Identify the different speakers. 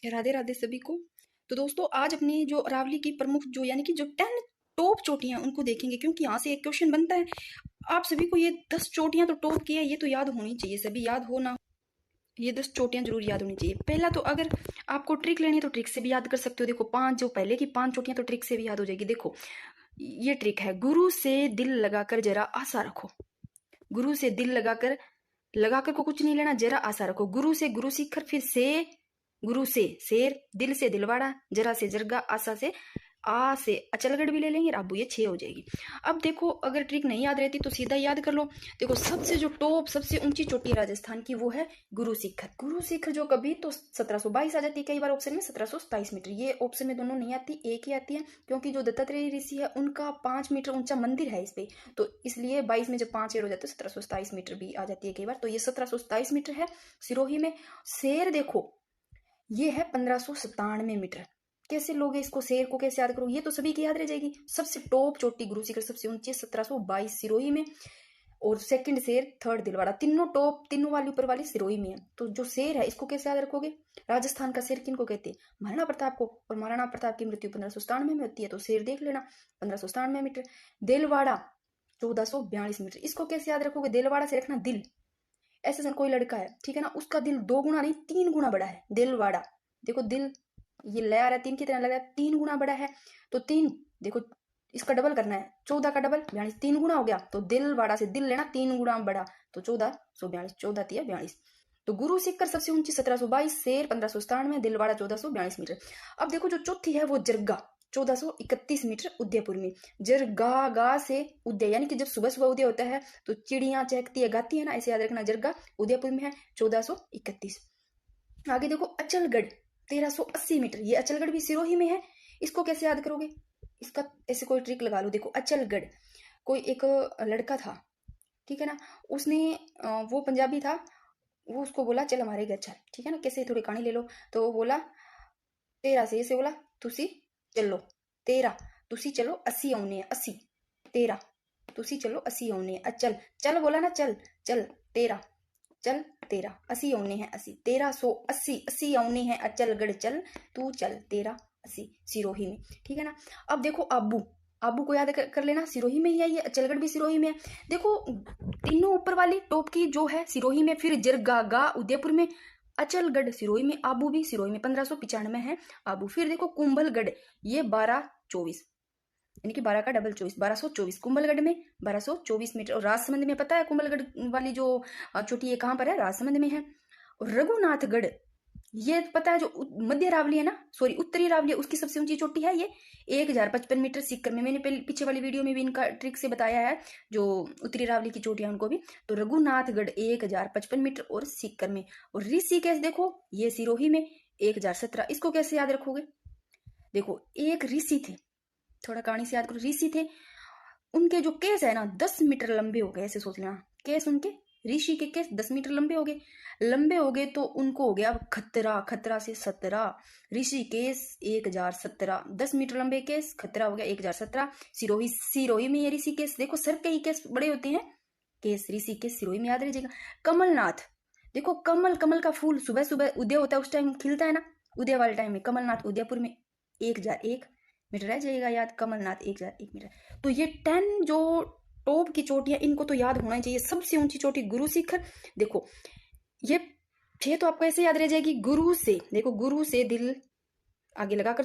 Speaker 1: राधे राधे सभी को। तो दोस्तों आज अपनी जो अरावली की प्रमुख जो यानी कि जो 10 टॉप चोटियां उनको देखेंगे, क्योंकि यहाँ से एक क्वेश्चन बनता है। आप सभी को ये 10 चोटियां तो टॉप की है, ये तो याद होनी चाहिए, सभी याद हो ना, ये 10 चोटियां जरूर याद होनी चाहिए। पहला तो अगर आपको ट्रिक लेनी है तो ट्रिक से भी याद कर सकते हो। देखो 5 जो पहले की 5 चोटियां तो ट्रिक से भी याद हो जाएगी। देखो ये ट्रिक है, गुरु से दिल लगाकर जरा आशा रखो। गुरु से दिल लगाकर को कुछ नहीं लेना, जरा आशा रखो। गुरु से गुरु सीखकर, फिर से गुरु से शेर, दिल से दिलवाड़ा, जरा से जरगा, आशा से आ से अचलगढ़ भी ले लेंगे। अब ये 6 हो जाएगी। अब देखो अगर ट्रिक नहीं याद रहती तो सीधा याद कर लो। देखो सबसे जो टॉप सबसे ऊंची चोटी राजस्थान की वो है गुरु शिखर। गुरु शिखर जो कभी तो 1722 आ जाती है, कई बार ऑप्शन में 1727 मीटर। ये ऑप्शन में दोनों नहीं आती, एक ही आती है, क्योंकि जो दत्तात्रेय ऋषि है उनका 5 मीटर ऊंचा मंदिर है इस पे, तो इसलिए 22 में जब 5 ऐड हो जाते हैं 1727 मीटर भी आ जाती है कई बार। तो ये 1727 मीटर है सिरोही में। शेर देखो ये है 1597 मीटर। कैसे लोगे इसको, शेर को कैसे याद करो, ये तो सभी की याद रह जाएगी। सबसे टॉप चोटी गुरु शिखर सबसे ऊंची 1722 सिरोही में, और सेकंड शेर, थर्ड दिलवाड़ा, तीनों टॉप, तीनों वाली ऊपर वाली सिरोही में है। तो जो शेर है इसको कैसे याद रखोगे, राजस्थान का शेर किनको कहते हैं, महाराणा प्रताप को, और महाराणा प्रताप की मृत्यु 1597 में होती है, तो शेर देख लेना 1597 मीटर। दिलवाड़ा 1442 मीटर, इसको कैसे याद रखोगे, दिलवाड़ा से रखना दिल। ऐसे कोई लड़का है, ठीक है ना, उसका दिल 2 गुना नहीं 3 गुना बड़ा है, दिलवाड़ा। देखो दिल ये ले आ रहा है 3 की तरह लग रहा है, 3 गुना बड़ा है, तो 3 देखो इसका डबल करना है, 14 का डबल 42, 3 गुना हो गया, तो दिलवाड़ा से दिल लेना 3 गुना बड़ा, तो 1442, 14 तिया 42। तो गुरु शिखर सबसे ऊंची 1722, शेर 1597, दिलवाड़ा 1442 मीटर। अब देखो जो चौथी है वो जरगा 1431 मीटर उदयपुर में। जरगा गा से उदय, यानी कि जब सुबह सुबह उदय होता है तो चिड़ियां चहकती है, गाती है ना, ऐसे याद रखना। जरगा उदयपुर में है 1431। आगे देखो अचलगढ़ 1380 मीटर, ये अचलगढ़ भी सिरोही में है। इसको कैसे याद करोगे, इसका ऐसे कोई ट्रिक लगा लो। देखो अचलगढ़, कोई एक लड़का था, ठीक है ना, उसने वो पंजाबी था, वो उसको बोला चल हमारे घर चल, ठीक है ना, कैसे थोड़ी कहानी ले लो। तो वो बोला तेरा से ऐसे बोला, तुसी चलो तेरा, तुसी चलो 80 आउने 80, तेरा तुसी चलो 80 आउने, अचल चल बोला ना, चल चल तेरा, चल तेरा 80 आउने हैं 80, 1380 80 आउने हैं अचलगढ़, चल तू चल तेरा 80 सिरोही में, ठीक है ना। अब देखो आबू, आबू को याद कर लेना, सिरोही में ही है ये, अचलगढ़ भी सिरोही में है। देखो तीनों ऊपर वाली टॉप की जो है सिरोही में, फिर जरगा उदयपुर में, अचलगढ़ सिरोही में, आबू भी सिरोही में 1595 है आबू। फिर देखो कुंभलगढ़, ये 1224, यानी कि 12 का डबल 24, 1224 कुंभलगढ़ में 1224 मीटर। और राजसमंद में पता है कुंभलगढ़ वाली जो चोटी है कहाँ पर है, राजसमंद में है। और रघुनाथगढ़ ये पता है जो मध्य रावली है ना, सॉरी उत्तरी रावली है, उसकी सबसे ऊंची चोटी है ये 1055 मीटर सीकर में। मैंने पीछे वाली वीडियो में भी इनका ट्रिक से बताया है, जो उत्तरी रावली की चोटियां उनको भी। तो रघुनाथगढ़ 1055 मीटर और सीकर में। और ऋषिकेश देखो ये सिरोही में 1017, इसको कैसे याद रखोगे। देखो एक ऋषि थे, थोड़ा कहानी से याद करो, ऋषि थे, उनके जो केस है ना 10 मीटर लंबे हो गए, ऐसे सोच लेना, केस उनके ऋषि के केस 10 मीटर लंबे हो गए तो उनको हो गया खतरा, खतरा से 17, ऋषि केस 1017, 10 मीटर लंबे केस, खतरा हो गया 1017। सिरोही में ये ऋषि केस, देखो सर के ही केस बड़े होते हैं, केस ऋषि केस सिरोही में याद रह कमलनाथ, देखो कमल का फूल सुबह सुबह उदय होता है उस टाइम खिलता है ना, उदय वाले टाइम में कमलनाथ उदयपुर में 1001 मीटर रह जाएगा याद, कमलनाथ 1001 मीटर। तो ये 10 जो टॉप की चोटियां इनको तो याद होना चाहिए। सबसे ऊंची चोटी गुरु शिखर, देखो ये 6 तो आपको ऐसे याद रह जाएगी। गुरु से देखो, गुरु से दिल आगे लगाकर